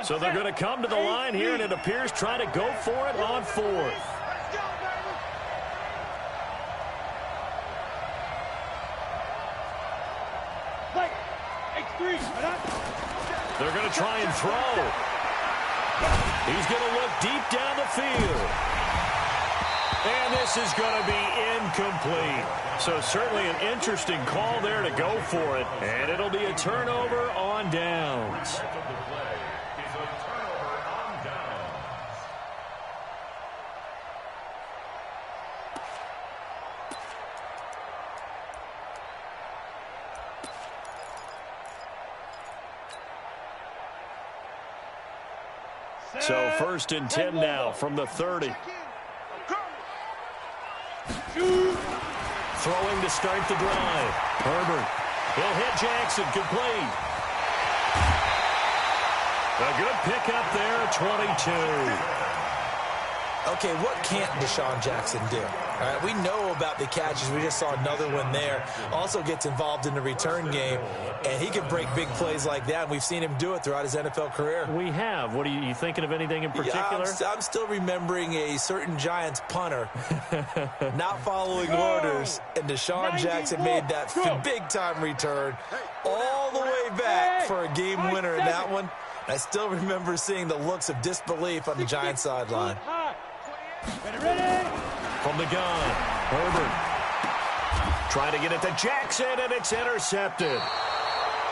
So they're going to come to the line here, and it appears trying to go for it on fourth. They're going to try and throw. He's going to look deep down the field. And this is going to be incomplete. So certainly an interesting call there to go for it. And it'll be a turnover on downs. So 1st and 10 now from the 30. Throwing to start the drive. Herbert. He'll hit Jackson. Complete. A good pickup there at 22. Okay, what can't Deshaun Jackson do? All right, we know about the catches. We just saw another one there. Also gets involved in the return game, and he can break big plays like that, and we've seen him do it throughout his NFL career. We have. What are you thinking of anything in particular? Yeah, I'm still remembering a certain Giants punter not following orders, and Deshaun Jackson made that big-time return all the way back for a game winner in that one. I still remember seeing the looks of disbelief on the Giants sideline. From the gun, Herbert trying to get it to Jackson, and it's intercepted.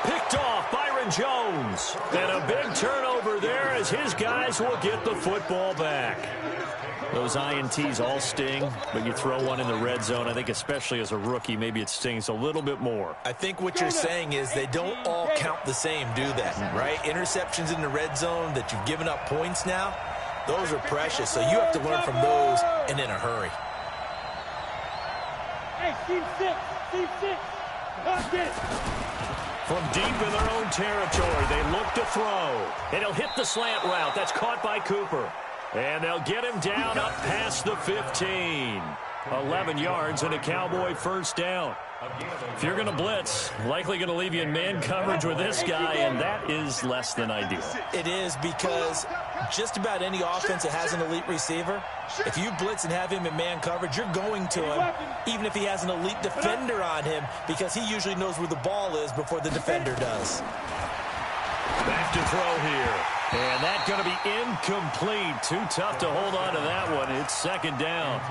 Picked off Byron Jones. And a big turnover there as his guys will get the football back. Those INTs all sting, but you throw one in the red zone, I think especially as a rookie, maybe it stings a little bit more. I think what you're saying is they don't all count the same, do they? Right? Interceptions in the red zone that you've given up points now, those are precious, so you have to learn from those and in a hurry. Hey, team six. From deep in their own territory, they look to throw. And he'll hit the slant route. That's caught by Cooper. And they'll get him down up past the 15. 11 yards and a Cowboy first down. If you're going to blitz, likely going to leave you in man coverage with this guy, and that is less than ideal. It is, because just about any offense that has an elite receiver, if you blitz and have him in man coverage, you're going to him, even if he has an elite defender on him, because he usually knows where the ball is before the defender does. Back to throw here. And that's going to be incomplete. Too tough to hold on to that one. It's second down.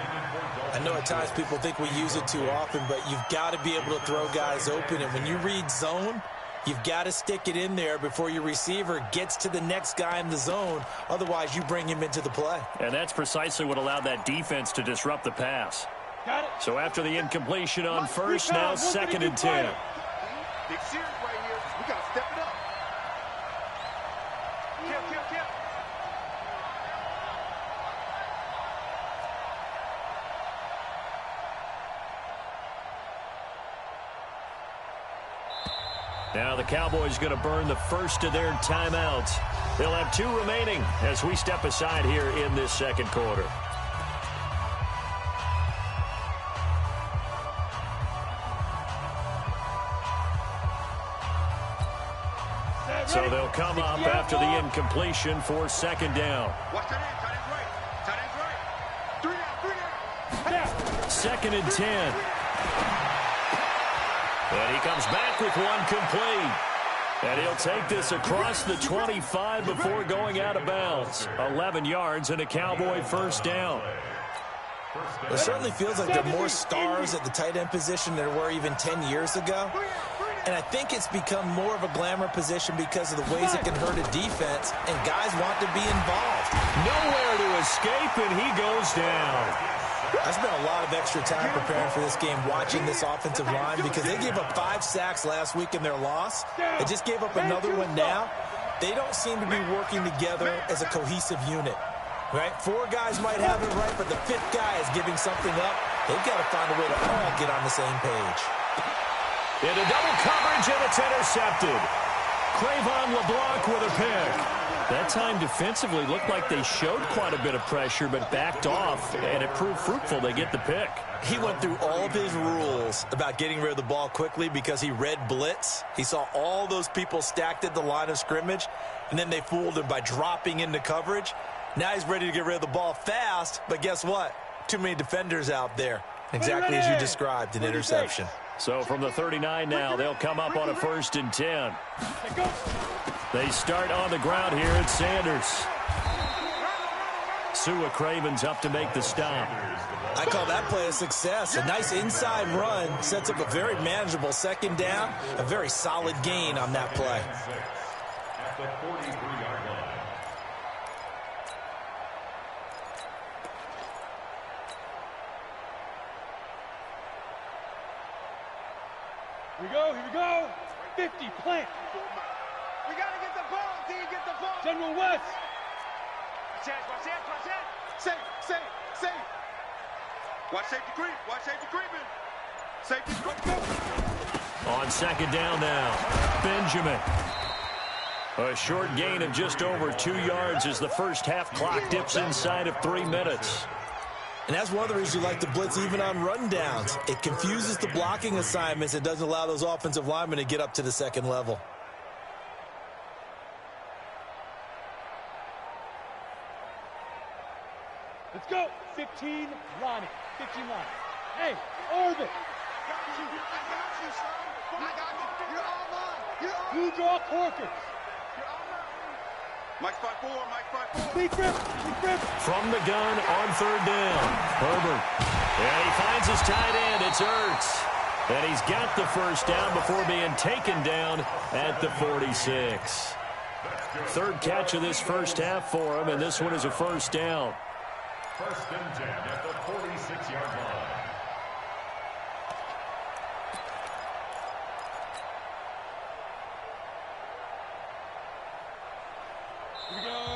I know at times people think we use it too often, but you've got to be able to throw guys open. And when you read zone, you've got to stick it in there before your receiver gets to the next guy in the zone. Otherwise, you bring him into the play. And that's precisely what allowed that defense to disrupt the pass. So after the incompletion on first, now 2nd and 10. Big series right here. We got to step it up. Now the Cowboys going to burn the first of their timeouts. They'll have 2 remaining as we step aside here in this second quarter. So they'll come up after the incompletion for 2nd down. Watch that end. Tight end's right. Tight end's right. 3 down. 2nd and 10. And he comes back with one complete. And he'll take this across the 25 before going out of bounds. 11 yards and a Cowboy first down. It certainly feels like there are more stars at the tight end position than there were even 10 years ago. And I think it's become more of a glamour position because of the ways it can hurt a defense, and guys want to be involved. Nowhere to escape, and he goes down. I spent a lot of extra time preparing for this game, watching this offensive line, because they gave up 5 sacks last week in their loss. They just gave up another one now. They don't seem to be working together as a cohesive unit. Right? 4 guys might have it right, but the 5th guy is giving something up. They've got to find a way to all get on the same page. Into double coverage, and it's intercepted. Cravon LeBlanc with a pick. That time defensively looked like they showed quite a bit of pressure, but backed off, and it proved fruitful. They get the pick. He went through all of his rules about getting rid of the ball quickly because he read blitz. He saw all those people stacked at the line of scrimmage, and then they fooled him by dropping into coverage. Now he's ready to get rid of the ball fast, but guess what? Too many defenders out there. Exactly as you described, an interception. So from the 39 now, they'll come up on a 1st and 10. They start on the ground here at Sanders. Sua Craven's up to make the stop. I call that play a success. A nice inside run sets up a very manageable 2nd down. A very solid gain on that play. At the 43-yard line. Here we go, here we go. 50, plant. We got to get the ball, D, get the ball. General West. Watch out. Safe. Watch safety creep, creeping. Safety creep. On 2nd down now, Benjamin. A short gain of just over 2 yards as the first half clock dips inside of 3 minutes. And that's one of the reasons you like to blitz even on rundowns. It confuses the blocking assignments. It doesn't allow those offensive linemen to get up to the 2nd level. Let's go. 15, Lonnie. 15, Lonnie. Hey, Orbit. You're all mine. You draw Corkers. Mike 5-4. Speed grip. From the gun on 3rd down, Herbert. And he finds his tight end. It's Ertz. And he's got the 1st down before being taken down at the 46. 3rd catch of this first half for him, and this one is a 1st down. 1st and 10 at the 46-yard line.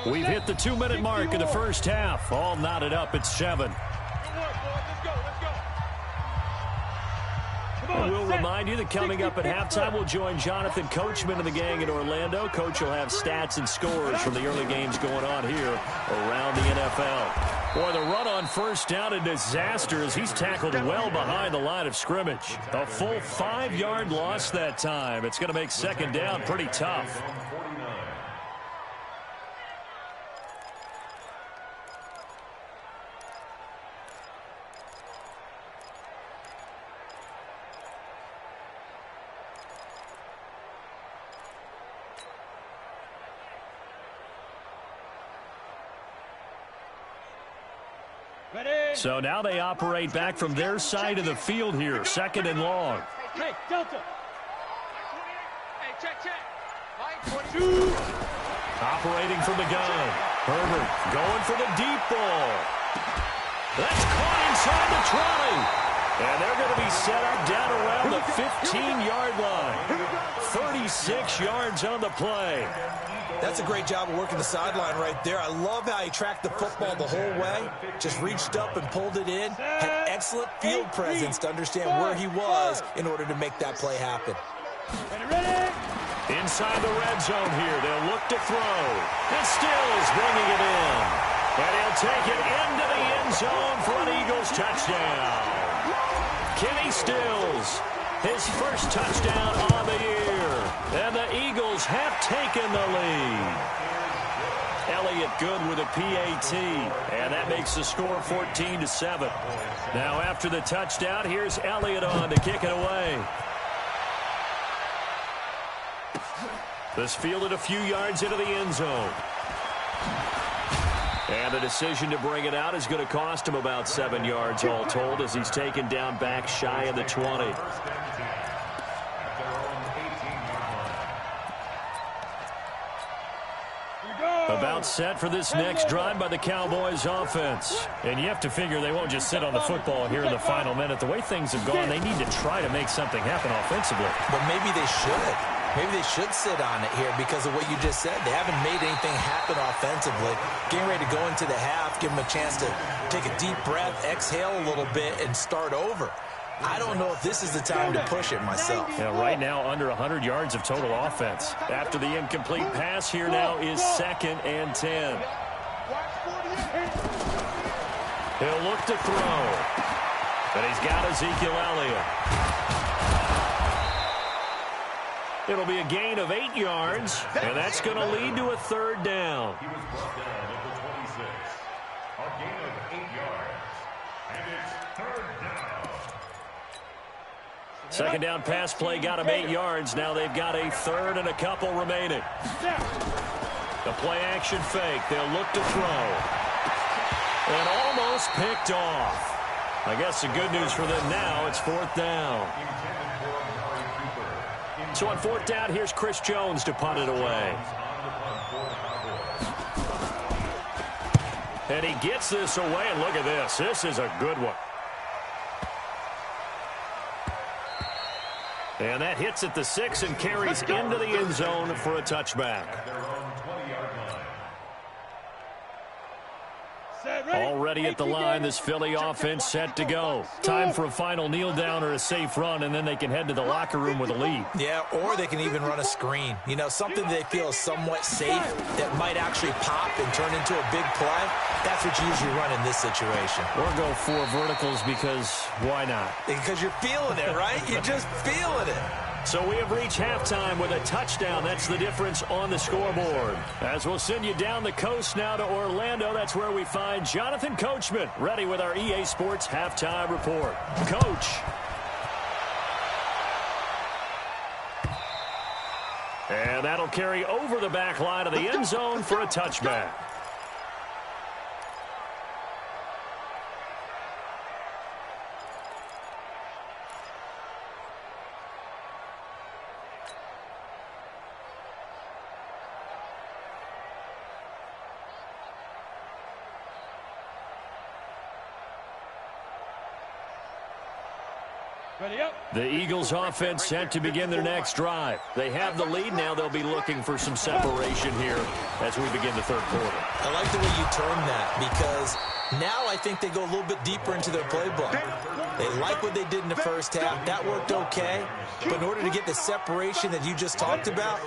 We've hit the 2-minute mark of the first half. All knotted up at 7. Good work, boys. Let's go. We'll remind you that coming up at halftime, we'll join Jonathan Coachman and the gang in Orlando. Coach will have stats and scores from the early games going on here around the NFL. Boy, the run on 1st down, a disaster as he's tackled well behind the line of scrimmage. A full 5-yard loss that time. It's going to make 2nd down pretty tough. So now they operate back from their side of the field here, 2nd and long. Hey, Delta. Hey, check. Operating from the gun. Herbert going for the deep ball. That's caught inside the 20. And they're going to be set up down around the 15-yard line. 36 yards on the play. That's a great job of working the sideline right there. I love how he tracked the football the whole way. Just reached up and pulled it in. Had excellent field presence to understand where he was in order to make that play happen. Ready? Inside the red zone here. They'll look to throw. And Stills bringing it in. And he'll take it into the end zone for an Eagles touchdown. Kenny Stills, his first touchdown on the year. And the Eagles have taken the lead. Elliott good with a PAT. And that makes the score 14-7. Now after the touchdown, here's Elliott on to kick it away. This fielded a few yards into the end zone. And the decision to bring it out is going to cost him about 7 yards all told as he's taken down back shy of the 20. About set for this next drive by the Cowboys offense. And you have to figure they won't just sit on the football here in the final minute. The way things have gone, they need to try to make something happen offensively. But maybe they should. Maybe they should sit on it here because of what you just said. They haven't made anything happen offensively. Getting ready to go into the half, give them a chance to take a deep breath, exhale a little bit, and start over. I don't know if this is the time to push it myself. Yeah, right now under 100 yards of total offense. After the incomplete pass, here now is 2nd and 10. He'll look to throw. But he's got Ezekiel Elliott. It'll be a gain of 8 yards, and that's going to lead to a third down. He was brought down at the 26. A gain of 8 yards. And it's third down. Second down pass play got him 8 yards. Now they've got a third and a couple remaining. The play action fake. They'll look to throw. And almost picked off. I guess the good news for them now, it's fourth down. So on fourth down, here's Chris Jones to punt it away. And he gets this away, and look at this. This is a good one. And that hits at the 6 and carries into the end zone for a touchback. Already at the line, this Philly offense set to go. Time for a final kneel down or a safe run, and then they can head to the locker room with a lead. Yeah, or they can even run a screen. You know, something they feel is somewhat safe that might actually pop and turn into a big play. That's what you usually run in this situation. Or go 4 verticals because why not? Because you're feeling it, right? You're just feeling it. So we have reached halftime with a touchdown. That's the difference on the scoreboard. As we'll send you down the coast now to Orlando, that's where we find Jonathan Coachman, ready with our EA Sports halftime report. Coach. And that'll carry over the back line of the end zone for a touchback. The Eagles offense set to begin their next drive. They have the lead. Now they'll be looking for some separation here as we begin the third quarter. I like the way you term that because now I think they go a little bit deeper into their playbook. They like what they did in the first half. That worked okay. But in order to get the separation that you just talked about,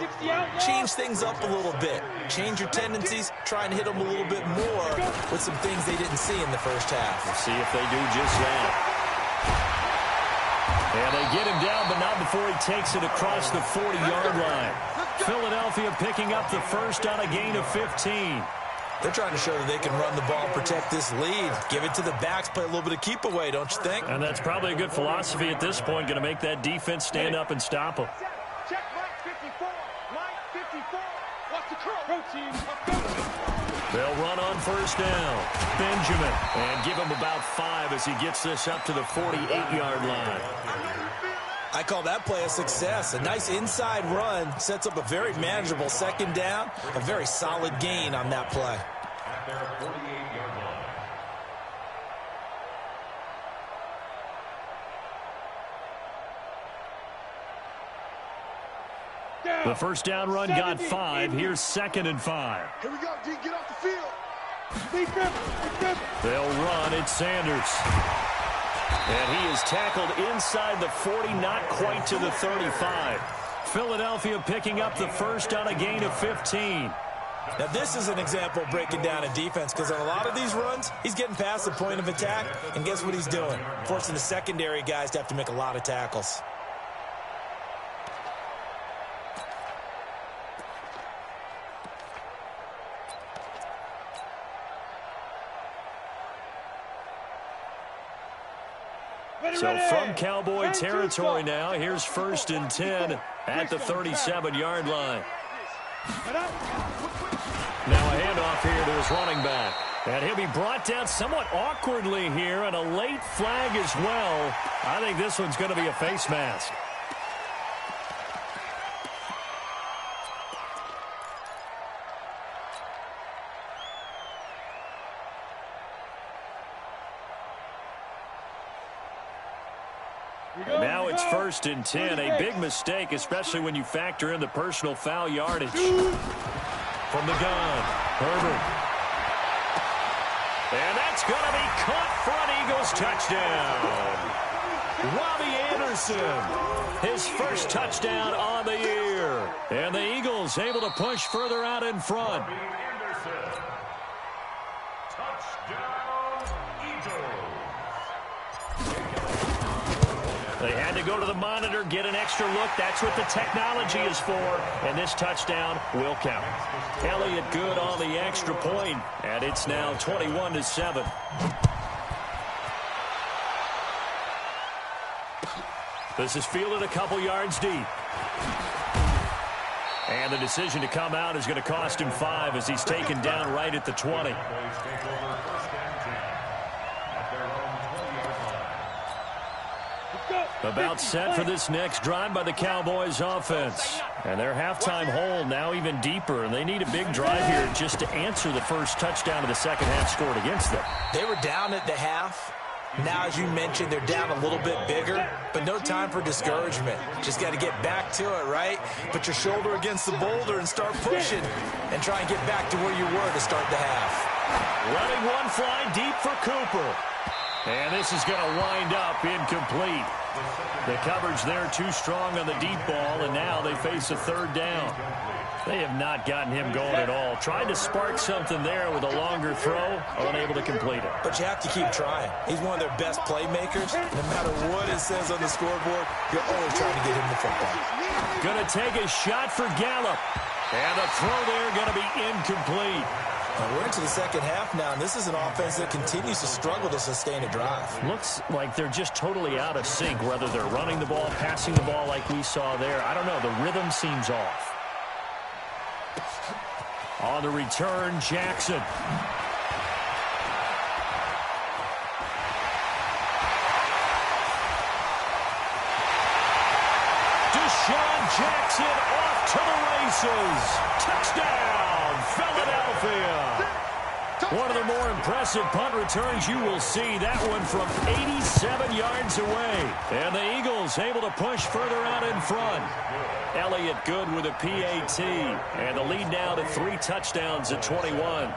change things up a little bit. Change your tendencies. Try and hit them a little bit more with some things they didn't see in the first half. We'll see if they do just that. And they get him down, but not before he takes it across the 40-yard line. Philadelphia picking up the first on a gain of 15. They're trying to show that they can run the ball, protect this lead. Give it to the backs, play a little bit of keep away, don't you think? And that's probably a good philosophy at this point, going to make that defense stand up and stop them. Check Mike 54. Mike 54. What's the call? Protein. They'll run on first down. Benjamin. And give him about 5 as he gets this up to the 48-yard line. I call that play a success. A nice inside run sets up a very manageable second down. A very solid gain on that play. At their 48-yard line. The first down run got 5. Here's 2nd and 5. Here we go, D. Get off the field. They'll run. It's Sanders. And he is tackled inside the 40, not quite to the 35. Philadelphia picking up the first on a gain of 15. Now, this is an example of breaking down a defense because on a lot of these runs, he's getting past the point of attack, and guess what he's doing? Forcing the secondary guys to have to make a lot of tackles. So from Cowboy territory now, here's 1st and 10 at the 37-yard line. Now a handoff here to his running back. And he'll be brought down somewhat awkwardly here, and a late flag as well. I think this one's going to be a face mask. Now it's 1st and 10. A big mistake, especially when you factor in the personal foul yardage. From the gun, Herbert. And that's going to be caught for an Eagles touchdown. Robbie Anderson, his first touchdown on the year. And the Eagles able to push further out in front. Robbie Anderson. Touchdown, Eagles. They had to go to the monitor, get an extra look. That's what the technology is for. And this touchdown will count. Elliott good on the extra point, and it's now 21-7. This is fielded a couple yards deep. And the decision to come out is going to cost him 5 as he's taken down right at the 20. About set for this next drive by the Cowboys offense. And their halftime hole now even deeper, and they need a big drive here just to answer the first touchdown of the second half scored against them. They were down at the half. Now, as you mentioned, they're down a little bit bigger, but no time for discouragement. Just got to get back to it, right? Put your shoulder against the boulder and start pushing and try and get back to where you were to start the half. Letting one fly deep for Cooper. And this is going to wind up incomplete. The coverage there too strong on the deep ball, and now they face a third down. They have not gotten him going at all. Tried to spark something there with a longer throw, unable to complete it. But you have to keep trying. He's one of their best playmakers. No matter what it says on the scoreboard, you're always trying to get him the football. Going to take a shot for Gallup. And the throw there going to be incomplete. Now we're into the second half now, and this is an offense that continues to struggle to sustain a drive. Looks like they're just totally out of sync, whether they're running the ball, passing the ball like we saw there. I don't know. The rhythm seems off. On the return, Jackson. Deshaun Jackson off to the races. Touchdown, Philadelphia. One of the more impressive punt returns you will see. That one from 87 yards away. And the Eagles able to push further out in front. Elliott good with a PAT. And the lead now to 3 touchdowns at 21.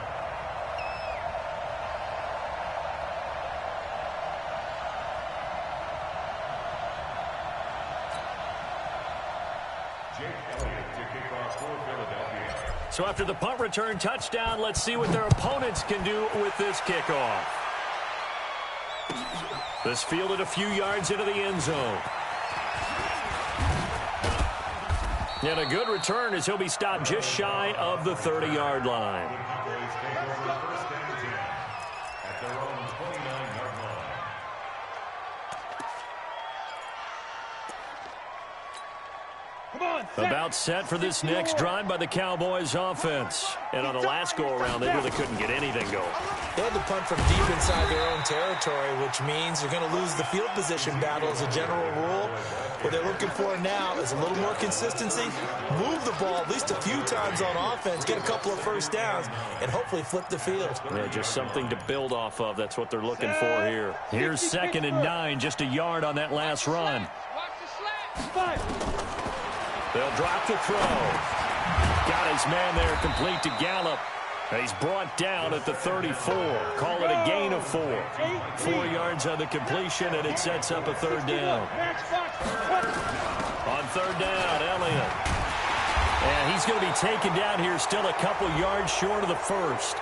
So after the punt return touchdown, let's see what their opponents can do with this kickoff. This fielded a few yards into the end zone. And a good return as he'll be stopped just shy of the 30-yard line. About set for this next drive by the Cowboys offense. And on the last go-around, they really couldn't get anything going. They had to punt from deep inside their own territory, which means they're going to lose the field position battle as a general rule. What they're looking for now is a little more consistency, move the ball at least a few times on offense, get a couple of first downs, and hopefully flip the field. Yeah, just something to build off of. That's what they're looking for here. Here's 2nd and 9, just a yard on that last run. They'll drop the throw. Got his man there, complete to Gallup. And he's brought down at the 34. Call it a gain of 4. 4 yards on the completion, and it sets up a third down. On third down, Elliott. And he's going to be taken down here, still a couple yards short of the first.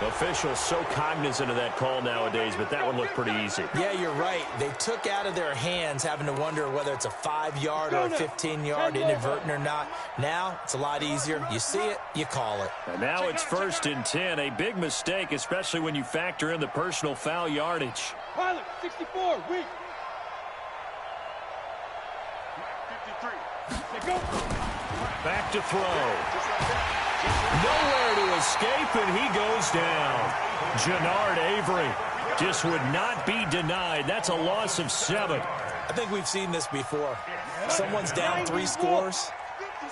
Officials so cognizant of that call nowadays, but that one looked pretty easy. Yeah, you're right. They took out of their hands having to wonder whether it's a 5-yard or a 15-yard inadvertent or not. Now, it's a lot easier. You see it, you call it. And now it's 1st and 10. A big mistake, especially when you factor in the personal foul yardage. Pilot, 64, weak. 53. Go. Back to throw. Nowhere to escape, and he goes down. Jannard Avery just would not be denied. That's a loss of 7. I think we've seen this before. Someone's down 3 scores.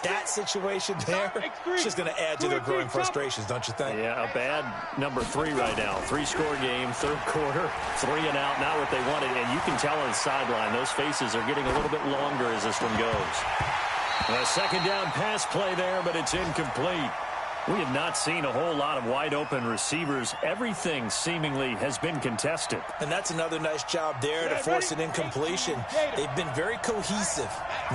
That situation there, it's just going to add to their growing frustrations, don't you think? Yeah, a bad number 3 right now. 3-score game, third quarter, 3 and out, not what they wanted. And you can tell on the sideline, those faces are getting a little bit longer as this one goes. A second down pass play there, but it's incomplete. We have not seen a whole lot of wide-open receivers. Everything seemingly has been contested. And that's another nice job there to force an incompletion. They've been very cohesive,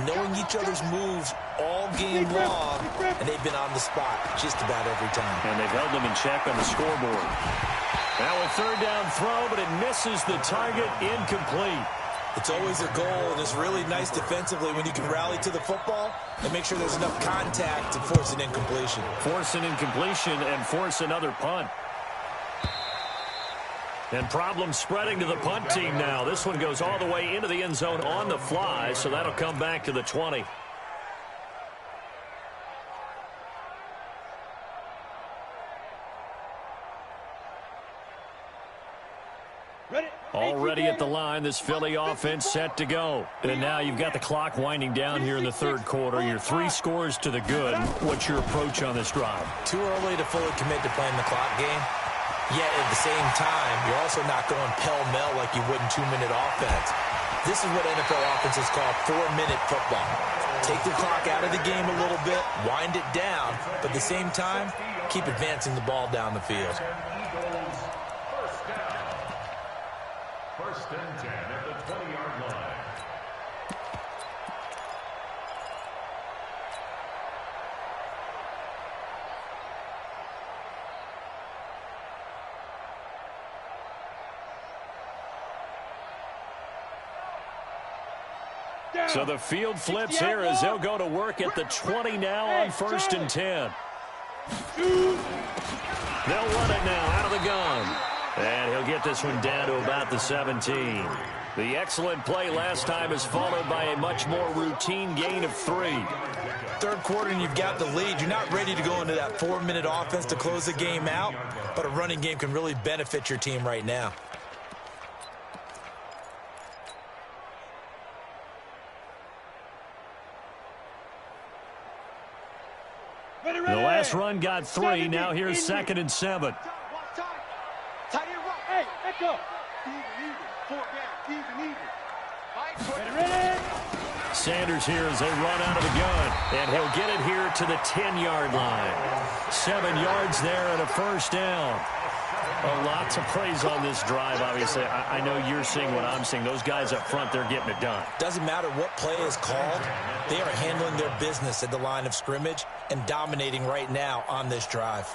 knowing each other's moves all game long, and they've been on the spot just about every time. And they've held them in check on the scoreboard. Now a third down throw, but it misses the target, incomplete. It's always a goal, and it's really nice defensively when you can rally to the football and make sure there's enough contact to force an incompletion. Force an incompletion and force another punt. And problems spreading to the punt team now. This one goes all the way into the end zone on the fly, so that'll come back to the 20. Already at the line, this Philly offense set to go. And now you've got the clock winding down here in the third quarter. You're 3 scores to the good. What's your approach on this drive? Too early to fully commit to playing the clock game. Yet at the same time, you're also not going pell-mell like you would in 2-minute offense. This is what NFL offenses call 4-minute football. Take the clock out of the game a little bit, wind it down, but at the same time, keep advancing the ball down the field. First and 10 at the 20-yard line. So the field flips here as they'll go to work at the 20 now on first and 10. They'll run it now out of the gun. And he'll get this one down to about the 17. The excellent play last time is followed by a much more routine gain of 3. Third quarter and you've got the lead. You're not ready to go into that 4-minute offense to close the game out, but a running game can really benefit your team right now. The last run got 3. Now here's 2nd and 7. Hey, let go. Sanders here as they run out of the gun. And he'll get it here to the 10-yard line. 7 yards there and a first down. Lots of praise on this drive, obviously. I know you're seeing what I'm seeing. Those guys up front, they're getting it done. Doesn't matter what play is called. They are handling their business at the line of scrimmage and dominating right now on this drive.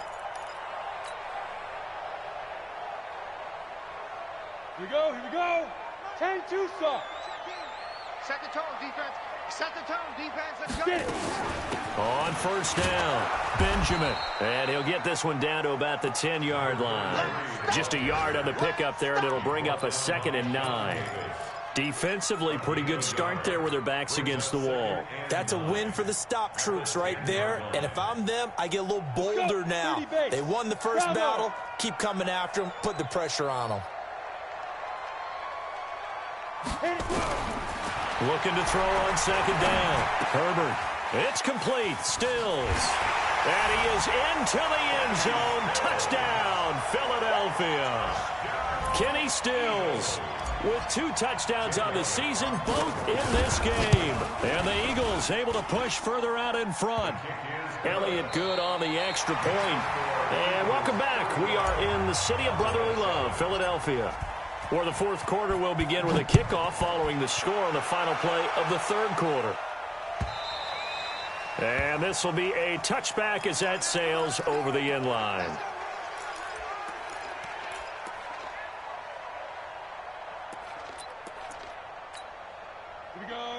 Here we go, here we go. 10-2 stop. Set the tone, defense. Set the tone, defense. Let's go. Get it. On first down, Benjamin. And he'll get this one down to about the 10-yard line. Just a yard on the pickup there, and it'll bring up a 2nd and 9. Defensively, pretty good start there with their backs against the wall. That's a win for the stop troops right there. And if I'm them, I get a little bolder now. They won the first battle. Keep coming after them. Put the pressure on them. Looking to throw on 2nd down. Herbert. It's complete. Stills. And he is into the end zone. Touchdown, Philadelphia. Kenny Stills with 2 touchdowns on the season, both in this game. And the Eagles able to push further out in front. Elliott good on the extra point. And welcome back. We are in the city of brotherly love, Philadelphia, where the fourth quarter will begin with a kickoff following the score on the final play of the third quarter. And this will be a touchback as that sails over the end line.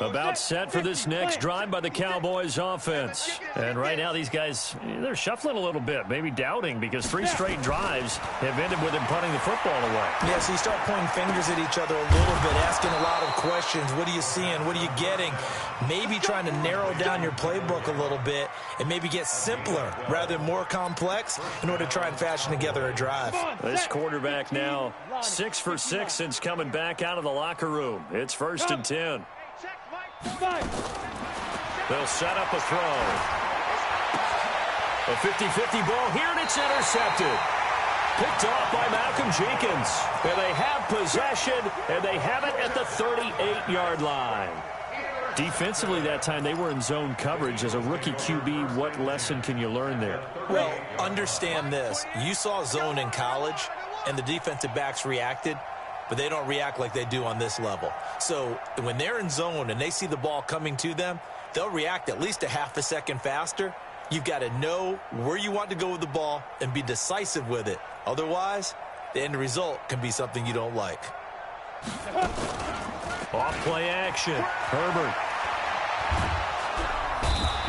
About set for this next drive by the Cowboys offense. And right now these guys, they're shuffling a little bit, maybe doubting, because 3 straight drives have ended with them punting the football away. Yeah, so you start pointing fingers at each other a little bit, asking a lot of questions. What are you seeing? What are you getting? Maybe trying to narrow down your playbook a little bit and maybe get simpler rather than more complex in order to try and fashion together a drive. This quarterback now 6 for 6 since coming back out of the locker room. It's 1st and 10. They'll set up a throw. A 50-50 ball here, and it's intercepted. Picked off by Malcolm Jenkins. And they have possession, and they have it at the 38-yard line. Defensively that time, they were in zone coverage. As a rookie QB, what lesson can you learn there? Well, understand this. You saw zone in college, and the defensive backs reacted, but they don't react like they do on this level. So when they're in zone and they see the ball coming to them, they'll react at least a half a second faster. You've got to know where you want to go with the ball and be decisive with it. Otherwise, the end result can be something you don't like. Off play action. Herbert.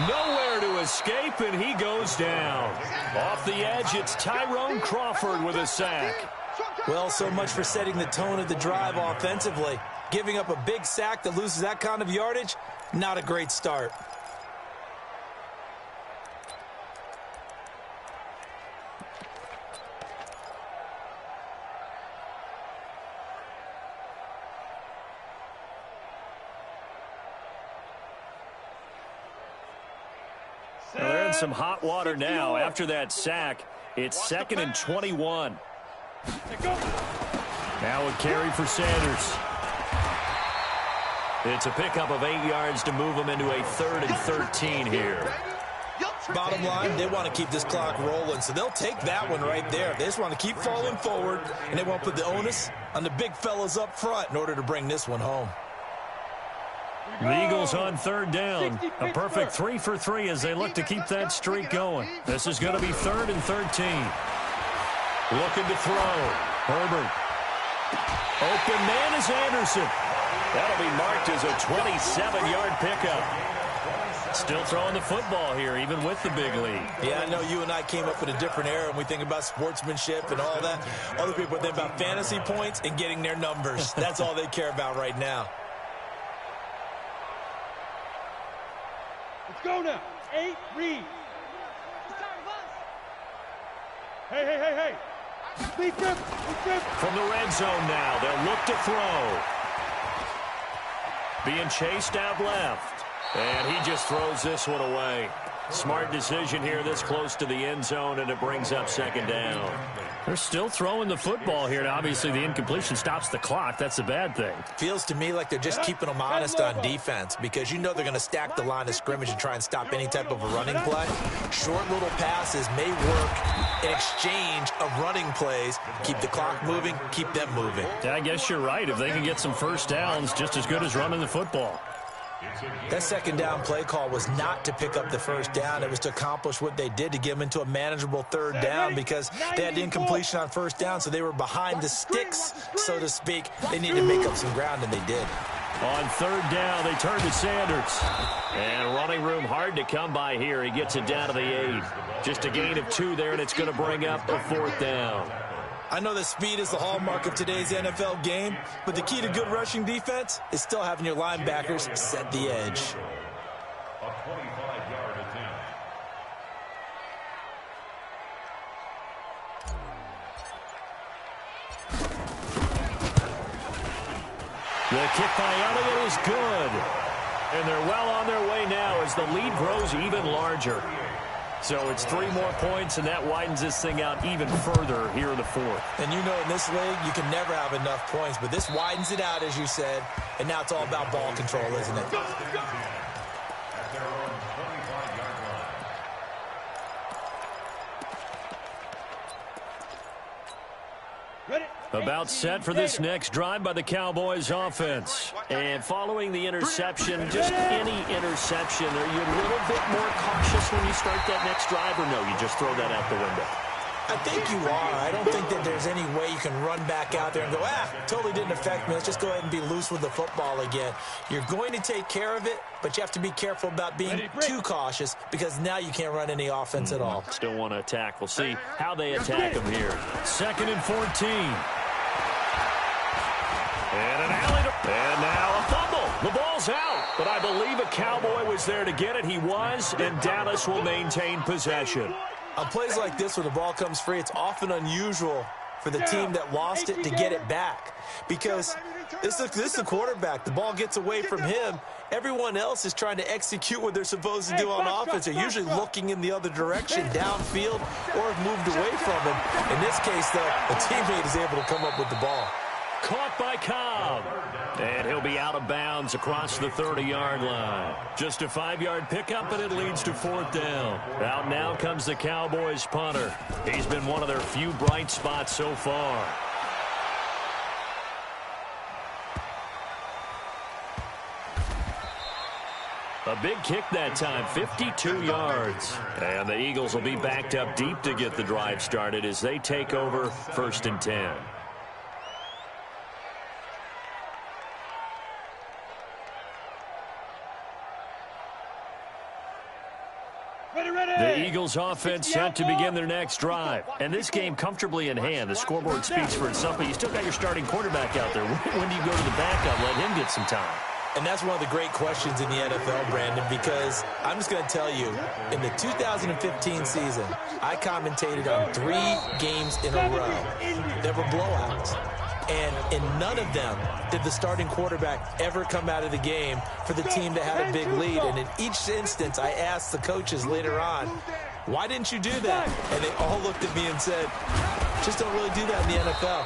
Nowhere to escape, and he goes down. Off the edge, it's Tyrone Crawford with a sack. Well, so much for setting the tone of the drive offensively. Giving up a big sack that loses that kind of yardage, not a great start. Well, they're in some hot water now. After that sack, it's 2nd and 21. Now a carry for Sanders. It's a pickup of 8 yards to move them into a 3rd and 13 here. Bottom line, they want to keep this clock rolling, so they'll take that one right there. They just want to keep falling forward, and they won't put the onus on the big fellas up front in order to bring this one home. The Eagles on 3rd down. A perfect 3 for 3 as they look to keep that streak going. This is going to be 3rd and 13. Looking to throw. Herbert. Open man is Anderson. That'll be marked as a 27-yard pickup. Still throwing the football here, even with the big lead. Yeah, I know you and I came up in a different era, and we think about sportsmanship and all that. Other people think about fantasy points and getting their numbers. That's all they care about right now. Let's go now. 8, read. Hey. Lead grip. From the red zone now, they'll look to throw. Being chased out left. And he just throws this one away. Smart decision here this close to the end zone, and it brings up 2nd down. They're still throwing the football here, and obviously the incompletion stops the clock. That's a bad thing. Feels to me like they're just keeping them honest on defense, because you know they're going to stack the line of scrimmage and try and stop any type of a running play. Short little passes may work in exchange of running plays. Keep the clock moving, keep them moving. Yeah, I guess you're right. If they can get some first downs, just as good as running the football. That 2nd down play call was not to pick up the first down. It was to accomplish what they did, to get them into a manageable 3rd down, because they had the incompletion on 1st down, so they were behind the sticks, so to speak. They needed to make up some ground, and they did. On 3rd down, they turn to Sanders. And running room hard to come by here. He gets it down to the 8. Just a gain of 2 there, and it's going to bring up a 4th down. I know that speed is the hallmark of today's NFL game, but the key to good rushing defense is still having your linebackers set the edge. A 25-yard attempt. The kick by Elliott is good. And they're well on their way now as the lead grows even larger. So it's 3 more points, and that widens this thing out even further here in the 4th. And you know in this league, you can never have enough points, but this widens it out, as you said, and now it's all about ball control, isn't it? At their own 25-yard line. About set for this next drive by the Cowboys offense. And following the interception, just any interception, are you a little bit more cautious when you start that next drive, or no, you just throw that out the window? I think you are. I don't think that there's any way you can run back out there and go, totally didn't affect me. Let's just go ahead and be loose with the football again. You're going to take care of it, but you have to be careful about being too cautious, because now you can't run any offense at all. Still want to attack. We'll see how they attack them here. 2nd and 14. And an alley. And now a fumble. The ball's out. But I believe a Cowboy was there to get it. He was, and Dallas will maintain possession. On plays like this where the ball comes free, it's often unusual for the team that lost it to get it back, because this is the quarterback. The ball gets away from him. Everyone else is trying to execute what they're supposed to do on offense. They're usually looking in the other direction, downfield, or have moved away from him. In this case, though, a teammate is able to come up with the ball. Caught by Cobb. And he'll be out of bounds across the 30-yard line. Just a 5-yard pickup, and it leads to 4th down. Out now comes the Cowboys punter. He's been one of their few bright spots so far. A big kick that time, 52 yards. And the Eagles will be backed up deep to get the drive started as they take over 1st and 10. The Eagles offense set to begin their next drive. And this game comfortably in hand. The scoreboard speaks for itself, but you still got your starting quarterback out there. When do you go to the backup, let him get some time? And that's one of the great questions in the NFL, Brandon, because I'm just going to tell you, in the 2015 season, I commentated on 3 games in a row. There were blowouts. And in none of them did the starting quarterback ever come out of the game for the team that had a big lead. And in each instance, I asked the coaches later on, why didn't you do that? And they all looked at me and said, just don't really do that in the NFL.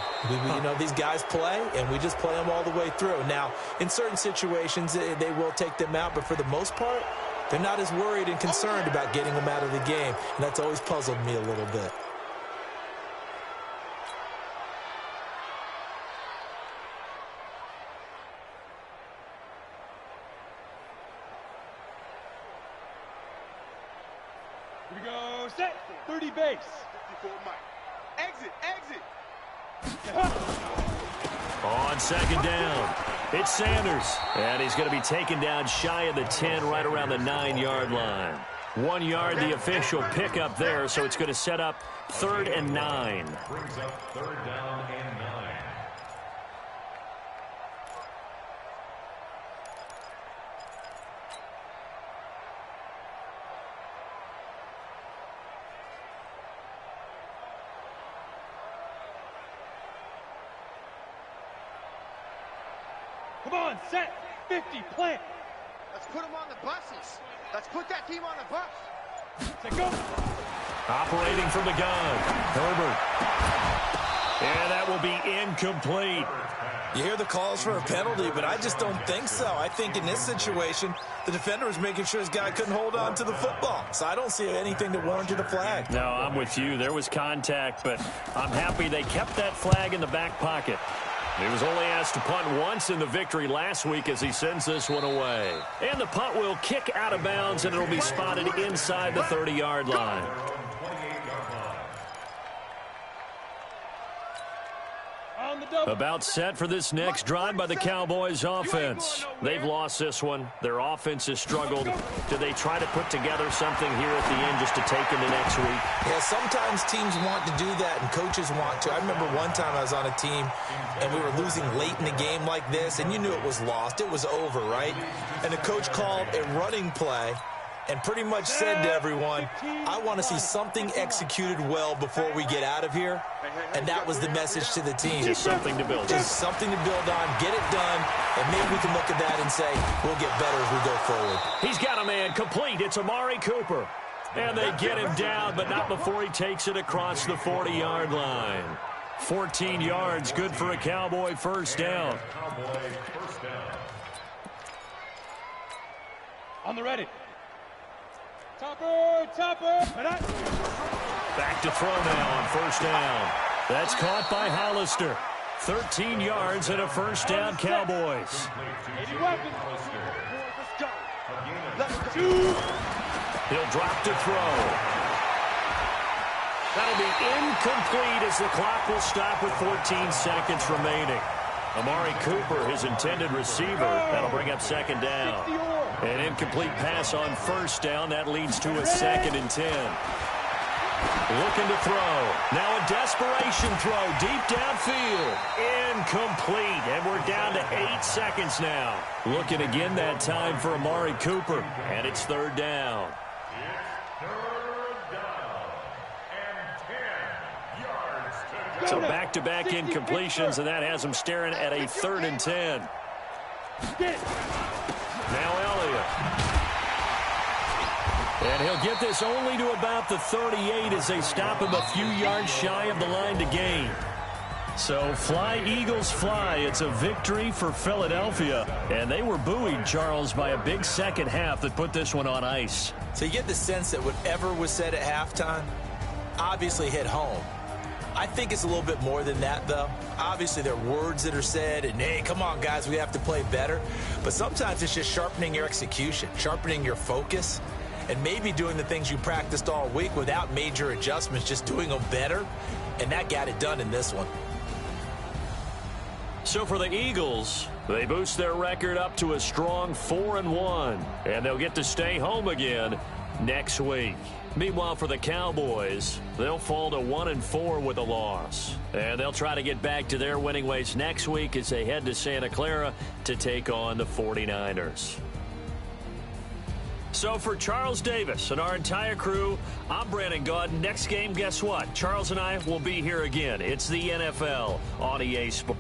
You know, these guys play, and we just play them all the way through. Now, in certain situations, they will take them out, but for the most part, they're not as worried and concerned about getting them out of the game. And that's always puzzled me a little bit. Here we go, set, 30 base. 54 Mike. Exit, exit. On second down, it's Sanders. And he's going to be taken down shy of the 10, right around the 9-yard line. 1 yard, the official pickup there, so it's going to set up 3rd and 9. Brings up 3rd down and 9. Come on, set, 50, plant. Let's put them on the buses. Let's put that team on the bus. Set, go. Operating from the gun, Herbert. And that will be incomplete. You hear the calls for a penalty, but I just don't think so. I think in this situation, the defender was making sure his guy couldn't hold on to the football. So I don't see anything that warranted a flag. No, I'm with you. There was contact, but I'm happy they kept that flag in the back pocket. He was only asked to punt once in the victory last week as he sends this one away. And the punt will kick out of bounds, and it'll be spotted inside the 30-yard line. About set for this next drive by the Cowboys offense. They've lost this one. Their offense has struggled. Do they try to put together something here at the end just to take into next week? Yeah, sometimes teams want to do that and coaches want to. I remember one time I was on a team and we were losing late in the game like this, and you knew it was lost. It was over, right? And the coach called a running play and pretty much said to everyone, I want to see something executed well before we get out of here. And that was the message to the team. Just something to build on. Just something to build on, get it done, and maybe we can look at that and say, we'll get better as we go forward. He's got a man complete. It's Amari Cooper. And they get him down, but not before he takes it across the 40-yard line. 14 yards, good for a Cowboy first down. On the ready. Topper, topper. Back to throw now on first down. That's caught by Hollister. 13 yards and a first down, Cowboys. 80 weapons. Let's go. He'll drop to throw. That'll be incomplete as the clock will stop with 14 seconds remaining. Amari Cooper, his intended receiver. That'll bring up second down. An incomplete pass on first down. That leads to a 2nd and 10. Looking to throw. Now a desperation throw deep downfield. Incomplete. And we're down to 8 seconds now. Looking again that time for Amari Cooper. And it's 3rd down. So back-to-back incompletions, and that has him staring at a 3rd and 10. Now Elliott. And he'll get this only to about the 38 as they stop him a few yards shy of the line to gain. So fly, Eagles, fly. It's a victory for Philadelphia. And they were buoyed, Charles, by a big second half that put this one on ice. So you get the sense that whatever was said at halftime obviously hit home. I think it's a little bit more than that, though. Obviously, there are words that are said, and, hey, come on, guys, we have to play better. But sometimes it's just sharpening your execution, sharpening your focus, and maybe doing the things you practiced all week without major adjustments, just doing them better. And that got it done in this one. So for the Eagles, they boost their record up to a strong 4-1, and they'll get to stay home again next week. Meanwhile, for the Cowboys, they'll fall to 1-4 with a loss. And they'll try to get back to their winning ways next week as they head to Santa Clara to take on the 49ers. So for Charles Davis and our entire crew, I'm Brandon Gaudin. Next game, guess what? Charles and I will be here again. It's the NFL on EA Sports.